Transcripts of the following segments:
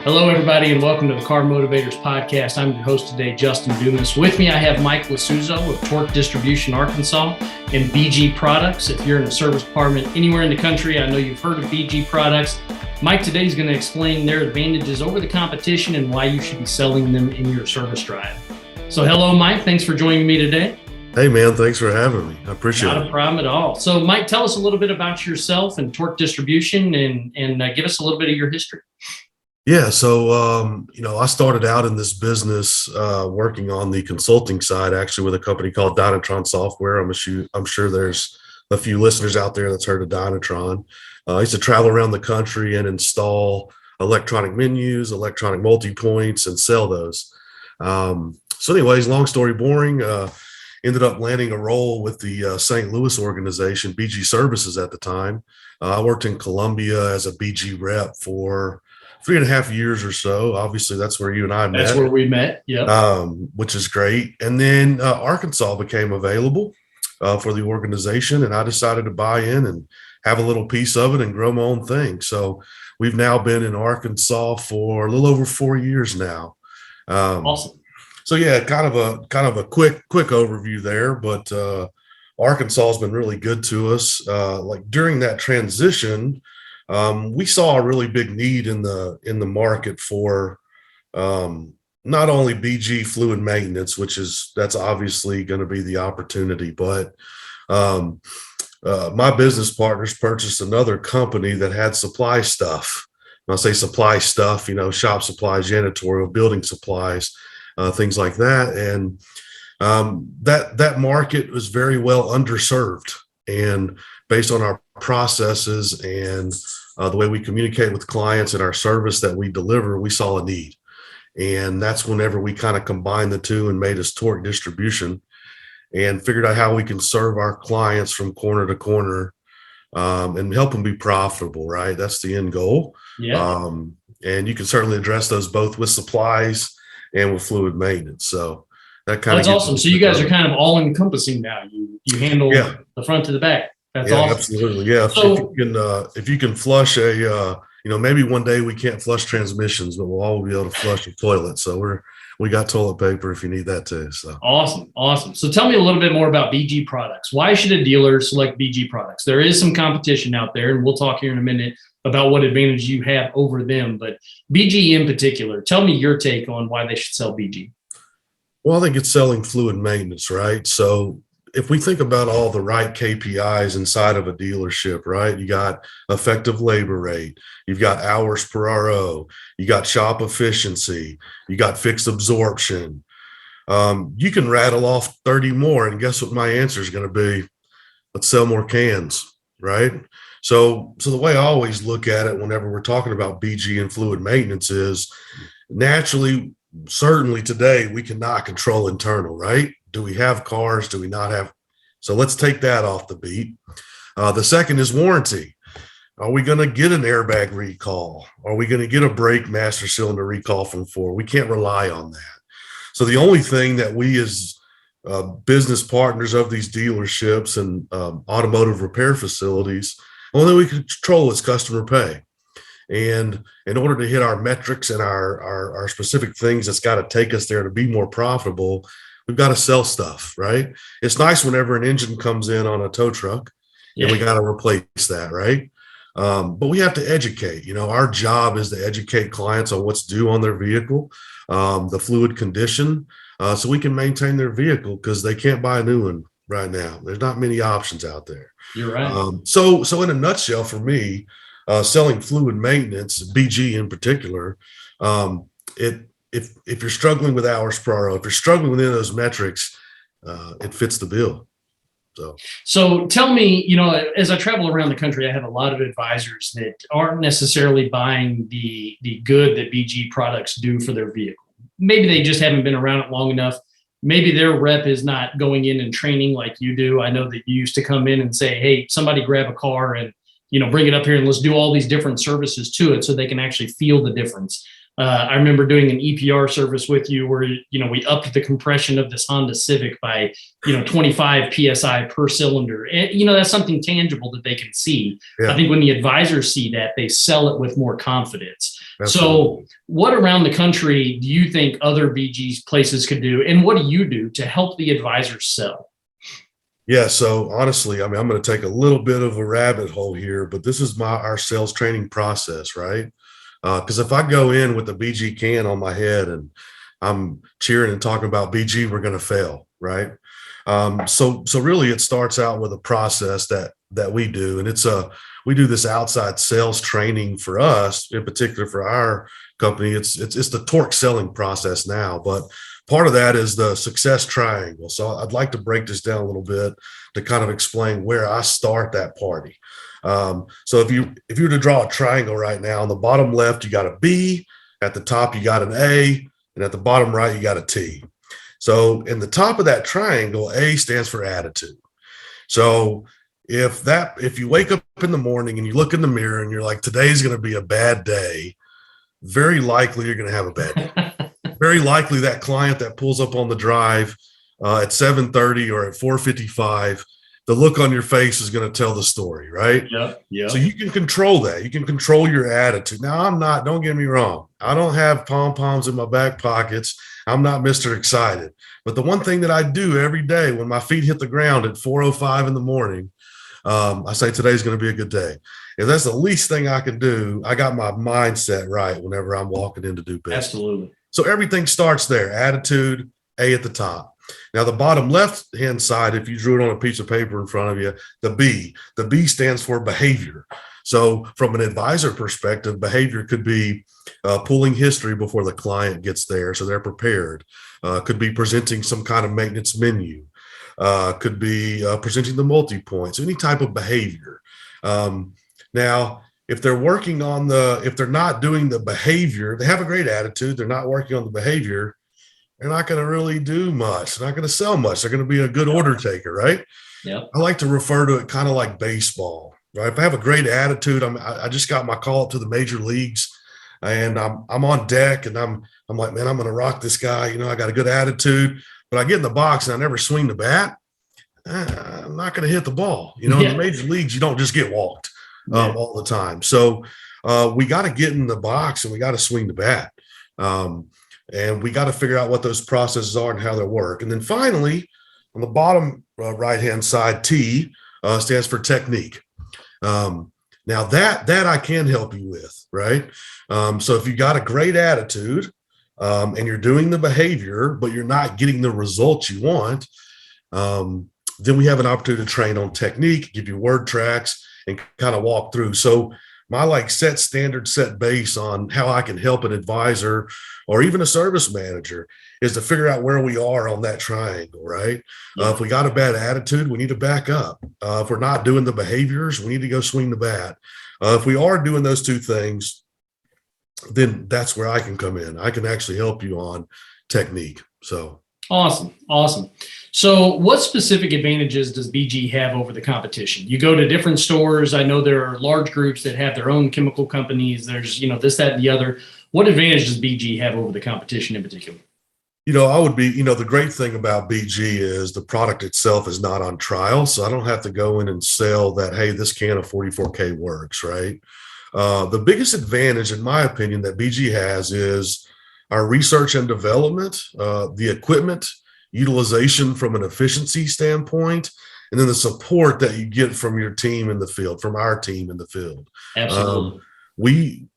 Hello, everybody, and welcome to the Car Motivators Podcast. I'm your host today, Justin Dumas. With me, I have Mike Lasuzzo of Torq Distribution, Arkansas, and BG Products. If you're in a service department anywhere in the country, I know you've heard of BG Products. Mike today is going to explain their advantages over the competition and why you should be selling them in your service drive. So hello, Mike. Thanks for joining me today. Hey, man. Thanks for having me. I appreciate it. Not a problem at all. So, Mike, tell us a little bit about yourself and Torq Distribution and give us a little bit of your history. Yeah. So, I started out in this business working on the consulting side, actually, with a company called Dynatron Software. I'm sure there's a few listeners out there that's heard of Dynatron. I used to travel around the country and install electronic menus, electronic multi-points, and sell those. So anyways, long story boring, ended up landing a role with the St. Louis organization, BG Services at the time. I worked in Columbia as a BG rep for 3.5 years or so. Obviously, that's where you and I met. That's where we met, yeah. Which is great. And then Arkansas became available for the organization, and I decided to buy in and have a little piece of it and grow my own thing. So we've now been in Arkansas for a little over 4 years now. Awesome. So yeah, kind of a quick overview there, but Arkansas has been really good to us. Like during that transition, we saw a really big need in the market for not only BG fluid maintenance, that's obviously going to be the opportunity, but my business partners purchased another company that had supply stuff. When I say supply stuff, shop supplies, janitorial, building supplies, things like that. And that market was very well underserved. And based on our processes and the way we communicate with clients and our service that we deliver, we saw a need. And that's whenever we kind of combined the two and made us Torq Distribution and figured out how we can serve our clients from corner to corner and help them be profitable, right? That's the end goal. Yeah. And you can certainly address those both with supplies and with fluid maintenance. So that's awesome. So you guys are kind of all encompassing now. You handle the front to the back. That's awesome. Absolutely. Yeah. So if you can flush maybe one day we can't flush transmissions, but we'll all be able to flush a toilet. So we got toilet paper if you need that too. So awesome. So tell me a little bit more about BG Products. Why should a dealer select BG Products? There is some competition out there, and we'll talk here in a minute about what advantage you have over them. But BG in particular, tell me your take on why they should sell BG. Well, I think it's selling fluid maintenance, right? So if we think about all the right KPIs inside of a dealership, right? You got effective labor rate, you've got hours per RO, you got shop efficiency, you got fixed absorption. You can rattle off 30 more, and guess what my answer is going to be? Let's sell more cans, right? So the way I always look at it whenever we're talking about BG and fluid maintenance is naturally, certainly today, we cannot control internal, right? Do we have cars? Do we not have? So let's take that off the beat. The second is warranty. Are we going to get an airbag recall? Are we going to get a brake master cylinder recall from Ford? We can't rely on that. So the only thing that we as business partners of these dealerships and automotive repair facilities, only we can control is customer pay. And in order to hit our metrics and our specific things that's got to take us there to be more profitable, we've got to sell stuff, right? It's nice whenever an engine comes in on a tow truck and we got to replace that, right? But we have to educate. Our job is to educate clients on what's due on their vehicle, the fluid condition, so we can maintain their vehicle because they can't buy a new one right now. There's not many options out there. You're right. So in a nutshell, for me, selling fluid maintenance, BG in particular, if you're struggling with hours per hour, if you're struggling within those metrics, it fits the bill. So tell me, as I travel around the country, I have a lot of advisors that aren't necessarily buying the good that BG Products do for their vehicle. Maybe they just haven't been around it long enough. Maybe their rep is not going in and training like you do. I know that you used to come in and say, hey, somebody grab a car and, bring it up here and let's do all these different services to it so they can actually feel the difference. I remember doing an EPR service with you where, we upped the compression of this Honda Civic by, 25 PSI per cylinder. And, that's something tangible that they can see. Yeah. I think when the advisors see that, they sell it with more confidence. Absolutely. So what around the country do you think other BG places could do? And what do you do to help the advisors sell? Yeah. So honestly, I'm going to take a little bit of a rabbit hole here, but this is our sales training process, right? Because if I go in with the BG can on my head and I'm cheering and talking about BG, we're going to fail, right? So really, it starts out with a process that we do, and we do this outside sales training for us, in particular for our company. It's the Torq selling process now, but part of that is the success triangle. So I'd like to break this down a little bit to kind of explain where I start that party. So if you were to draw a triangle right now, on the bottom left, you got a B, at the top, you got an A, and at the bottom right, you got a T. So in the top of that triangle, A stands for attitude. So if you wake up in the morning and you look in the mirror and you're like, today's going to be a bad day, very likely you're going to have a bad day. Very likely that client that pulls up on the drive at 7:30 or at 4:55, the look on your face is going to tell the story, right? Yeah. So you can control that. You can control your attitude. Now, don't get me wrong. I don't have pom-poms in my back pockets. I'm not Mr. Excited. But the one thing that I do every day when my feet hit the ground at 4:05 in the morning, I say today's going to be a good day. If that's the least thing I can do, I got my mindset right whenever I'm walking in to do business. Absolutely. So everything starts there. Attitude, A at the top. Now, the bottom left-hand side, if you drew it on a piece of paper in front of you, the B stands for behavior. So from an advisor perspective, behavior could be pulling history before the client gets there so they're prepared. Could be presenting some kind of maintenance menu. Could be presenting the multi-points, any type of behavior. Now, if they're not doing the behavior, they have a great attitude, they're not working on the behavior, they're not going to really do much. They're not going to sell much. They're going to be a good order taker, right? Yep. I like to refer to it kind of like baseball, right? If I have a great attitude, I just got my call up to the major leagues and I'm on deck and I'm like, man, I'm going to rock this guy. I got a good attitude, but I get in the box and I never swing the bat. I'm not going to hit the ball. In the major leagues, you don't just get walked all the time. So we got to get in the box and we got to swing the bat. And we got to figure out what those processes are and how they work. And then finally, on the bottom right-hand side, T stands for technique. Now that I can help you with, right? So if you got a great attitude and you're doing the behavior, but you're not getting the results you want, then we have an opportunity to train on technique, give you word tracks, and kind of walk through. So my set standard, set base on how I can help an advisor or even a service manager is to figure out where we are on that triangle, right? If we got a bad attitude, we need to back up. If we're not doing the behaviors, we need to go swing the bat. If we are doing those two things, then that's where I can come in. I can actually help you on technique. So awesome. So what specific advantages does BG have over the competition? You go to different stores. I know there are large groups that have their own chemical companies. There's, this, that, and the other. What advantage does BG have over the competition in particular? The great thing about BG is the product itself is not on trial. So I don't have to go in and sell that, hey, this can of 44K works, right? The biggest advantage, in my opinion, that BG has is our research and development, the equipment, utilization from an efficiency standpoint, and then the support that you get from your team in the field, from our team in the field. Absolutely.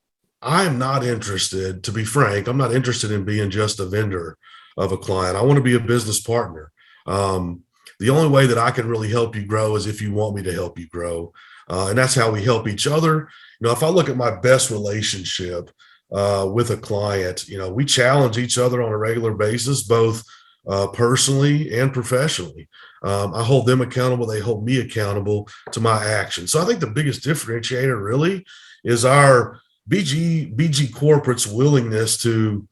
I'm not interested, to be frank, I'm not interested in being just a vendor of a client. I want to be a business partner. The only way that I can really help you grow is if you want me to help you grow. And that's how we help each other. If I look at my best relationship with a client, we challenge each other on a regular basis, both personally and professionally. I hold them accountable. They hold me accountable to my actions. So I think the biggest differentiator really is our BG corporate's willingness to,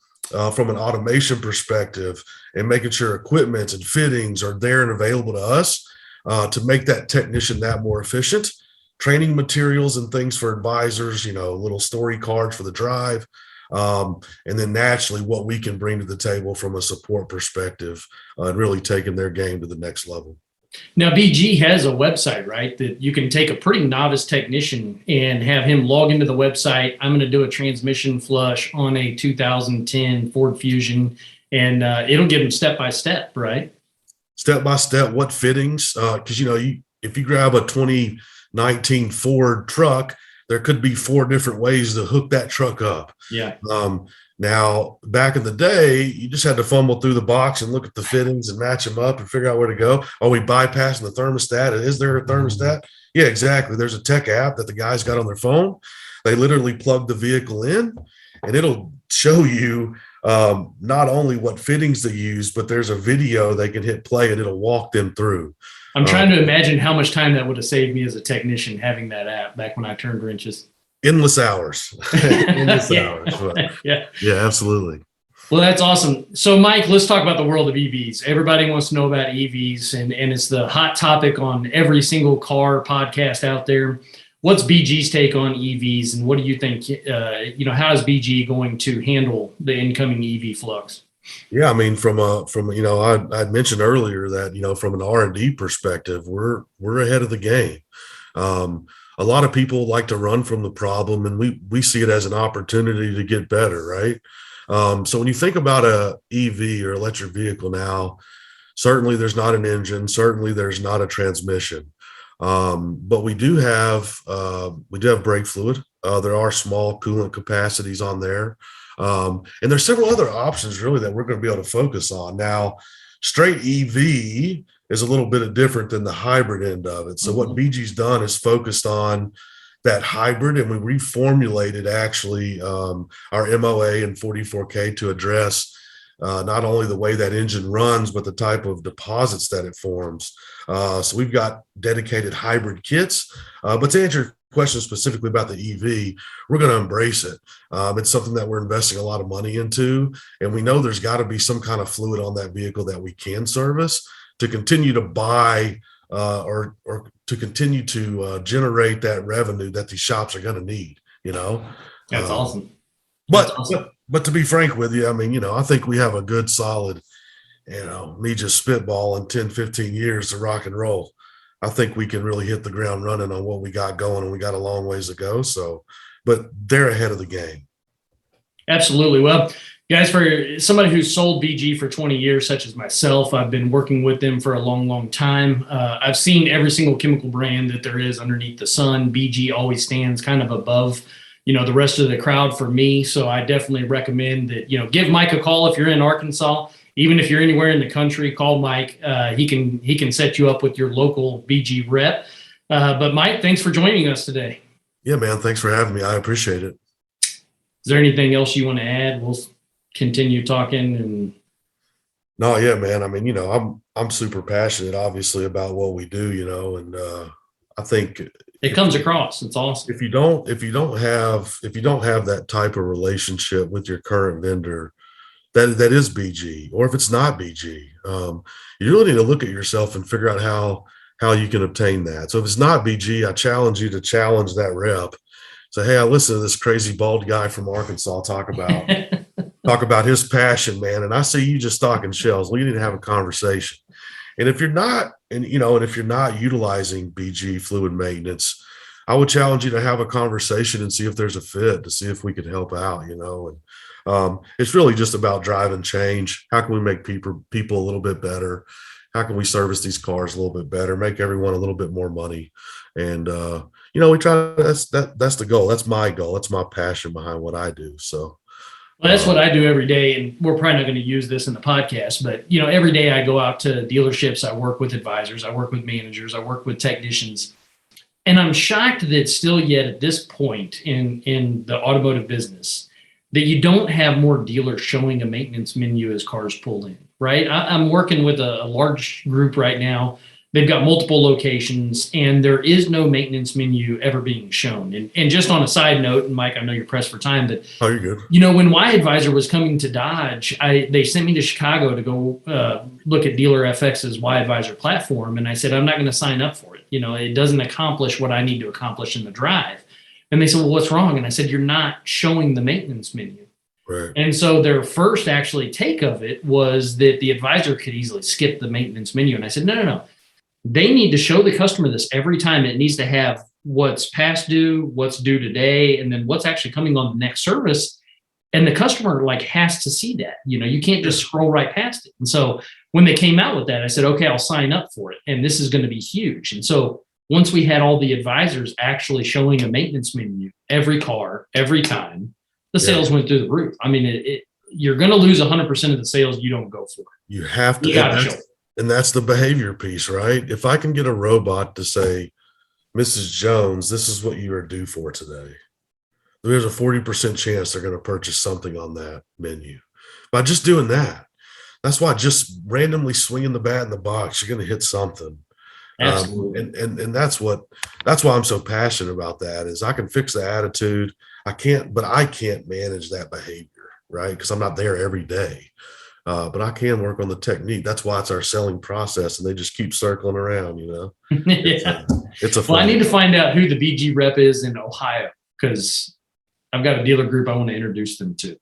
from an automation perspective and making sure equipment and fittings are there and available to us to make that technician that more efficient. Training materials and things for advisors, little story cards for the drive. and then naturally what we can bring to the table from a support perspective, and really taking their game to the next level. Now, BG has a website, right, that you can take a pretty novice technician and have him log into the website. I'm going to do a transmission flush on a 2010 Ford Fusion, and it'll give him step by step, right? Step by step, what fittings? Because if you grab a 2019 Ford truck, there could be 4 different ways to hook that truck up. Yeah. Now, back in the day, you just had to fumble through the box and look at the fittings and match them up and figure out where to go. Are we bypassing the thermostat? Is there a thermostat? Yeah, exactly. There's a tech app that the guys got on their phone. They literally plug the vehicle in, and it'll show you not only what fittings they use, but there's a video they can hit play and it'll walk them through. I'm trying to imagine how much time that would have saved me as a technician having that app back when I turned wrenches. Endless hours. Endless hours. Yeah, absolutely. Well, that's awesome. So, Mike, let's talk about the world of EVs. Everybody wants to know about EVs, and it's the hot topic on every single car podcast out there. What's BG's take on EVs, and what do you think? How is BG going to handle the incoming EV flux? Yeah, I mean, I'd mentioned earlier that from an R&D perspective, we're ahead of the game. A lot of people like to run from the problem, and we see it as an opportunity to get better, right? So when you think about a EV or electric vehicle now, certainly there's not an engine, certainly there's not a transmission, but we do have brake fluid. There are small coolant capacities on there, and there's several other options really that we're going to be able to focus on. Now, straight EV is a little bit different than the hybrid end of it. So what BG's done is focused on that hybrid, and we reformulated actually our MOA and 44K to address not only the way that engine runs, but the type of deposits that it forms. So we've got dedicated hybrid kits. But to answer your question specifically about the EV, we're going to embrace it. It's something that we're investing a lot of money into, and we know there's got to be some kind of fluid on that vehicle that we can service to continue to buy or to continue to generate that revenue that these shops are going to need. That's awesome. But to be frank with you, I mean, I think we have a good solid, me just spitballing 10, 15 years to rock and roll. I think we can really hit the ground running on what we got going, and we got a long ways to go. So, but they're ahead of the game. Absolutely. Well, guys, for somebody who's sold BG for 20 years, such as myself, I've been working with them for a long, long time. I've seen every single chemical brand that there is underneath the sun. BG always stands kind of above, the rest of the crowd for me. So I definitely recommend that, give Mike a call if you're in Arkansas. Even if you're anywhere in the country, call Mike. He can set you up with your local BG rep. But Mike, thanks for joining us today. Yeah, man. Thanks for having me. I appreciate it. Is there anything else you want to add? We'll continue talking. And no, yeah, man. I mean, I'm super passionate, obviously, about what we do. And I think it comes across. It's awesome. If you don't have that type of relationship with your current vendor, that is BG, or if it's not BG, you really need to look at yourself and figure out how you can obtain that. So if it's not BG, I challenge you to challenge that rep. Say, hey, I listened to this crazy bald guy from Arkansas talk about his passion, man, and I see you just stocking shelves. We need to have a conversation. And if you're not, and if you're not utilizing BG fluid maintenance, I would challenge you to have a conversation and see if there's a fit, to see if we could help out, and it's really just about driving change. How can we make people a little bit better? How can we service these cars a little bit better, make everyone a little bit more money? And, we try, that's the goal. That's my goal. That's my passion behind what I do. So. Well, that's what I do every day, and we're probably not going to use this in the podcast, but, every day I go out to dealerships, I work with advisors, I work with managers, I work with technicians, and I'm shocked that still yet at this point in the automotive business that you don't have more dealers showing a maintenance menu as cars pull in, right? I'm working with a large group right now. They've got multiple locations, and there is no maintenance menu ever being shown. And just on a side note, and Mike, I know you're pressed for time, but you're good. When Y Advisor was coming to Dodge, they sent me to Chicago to go look at Dealer FX's Y Advisor platform, and I said, I'm not going to sign up for it. It doesn't accomplish what I need to accomplish in the drive. And they said, well, what's wrong? And I said, you're not showing the maintenance menu. Right. And so their first actually take of it was that the advisor could easily skip the maintenance menu. And I said, no. They need to show the customer this every time. It needs to have what's past due, what's due today, and then what's actually coming on the next service. And the customer like has to see that. You can't just scroll right past it. And so when they came out with that, I said, okay, I'll sign up for it. And this is going to be huge. And so once we had all the advisors actually showing a maintenance menu, every car, every time, the sales went through the roof. I mean, you're going to lose 100% of the sales you don't go for. You have to. You got to show it. And that's the behavior piece, right? If I can get a robot to say, Mrs. Jones, this is what you are due for today, there's a 40% chance they're going to purchase something on that menu. By just doing that, that's why just randomly swinging the bat in the box, you're going to hit something. Absolutely. And that's why I'm so passionate about that is I can fix the attitude. I can't manage that behavior, right? Because I'm not there every day. But I can work on the technique. That's why it's our selling process, and they just keep circling around, Yeah. It's a Well, I need to find out who the BG rep is in Ohio because I've got a dealer group I want to introduce them to.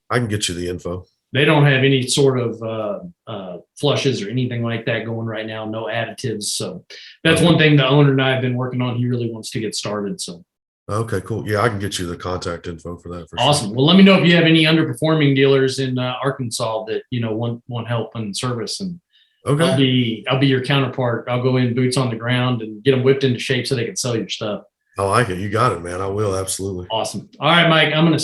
I can get you the info. They don't have any sort of flushes or anything like that going right now, no additives. So that's one thing the owner and I have been working on. He really wants to get started. So. Okay, cool. Yeah, I can get you the contact info for that. Awesome. Sure. Well, let me know if you have any underperforming dealers in Arkansas that want help and service, and okay, I'll be your counterpart. I'll go in boots on the ground and get them whipped into shape so they can sell your stuff. I like it. You got it, man. I will absolutely. Awesome. All right, Mike. I'm gonna